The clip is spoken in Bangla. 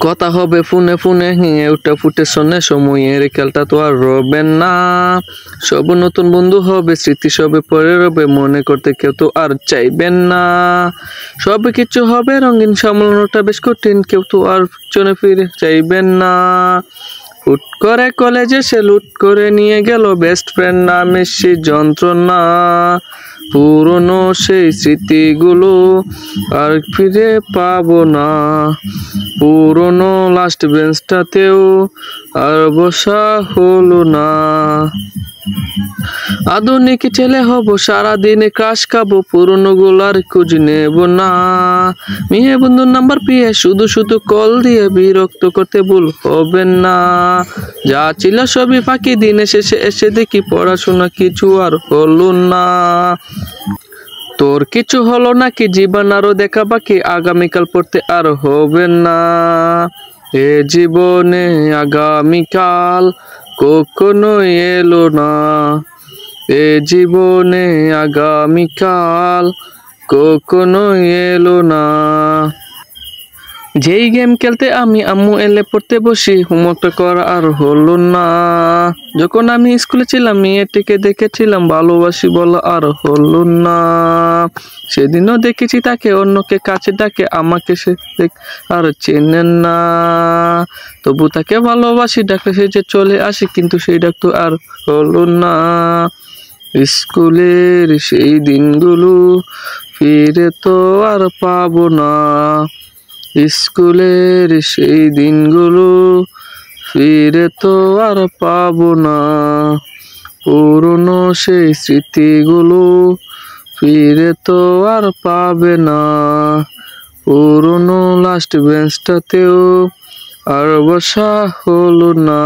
কথা হবে ফোনে ফোনে হিঙে ওটা ফুটে শোনে, সময়ের খেলটা তো আর রবে না। সব নতুন বন্ধু হবে, স্মৃতি সবে পরে রবে, মনে করতে কেউ তো আর চাইবেন না। সব কিছু হবে রঙিন, সামলানোটা বেশ কঠিন, কেউ তো আর পিছনে ফিরে চাইবেন না। হুট করে কলেজে সে লুট করে নিয়ে গেল বেস্ট ফ্রেন্ড নামে সে যন্ত্রণা। পুরনো সেই স্মৃতিগুলো আর ফিরে পাবো না। পুরনো লাস্ট বেঞ্চটাতেও আর বসা হলো না। আধুনিক ছেলে হব, সারাদিনে ক্রাশ খাবো, পুরনো গুলার খোঁজ নেব না। মেয়ে বন্ধুর নাম্বার পেয়ে শুধু শুধু কল দিয়ে বিরক্ত করতে ভুল হবে না। যা ছিল সবই ফাঁকি, দিনে শেষে এসে দেখি পড়াশোনা কিছু আর হলো না। তোর কিছু হলো নাকি, জীবন আরো দেখা বাকি, আগামীকাল পড়তে আর হবে না। এ জীবনে আগামীকাল কখনো এলো না। এ জীবনে আগামীকাল কখনো এলো না। যেই গেম খেলতে আমি আম্মু এলে পড়তে বসি, হোমওয়ার্কটা করা আর হলো না। যখন আমি স্কুলে ছিলাম মেয়েটিকে দেখেছিলাম, ভালোবাসি বলা আর হলো না। সেদিনও দেখেছি তাকে, অন্যকে কাছে ডাকে, আমাকে সে আর চেনেন না। তবু তাকে ভালোবাসি, ডাকে সে যে চলে আসি, কিন্তু সেই ডাক তো আর হলো না। স্কুলের সেই দিনগুলো ফিরে তো আর পাবো না। স্কুলের সেই দিনগুলো ফিরে তো আর পাবো না। পুরনো সেই স্মৃতিগুলো ফিরে তো আর পাবে না। পুরনো লাস্ট বেঞ্চটাতেও আর বসা হলো না।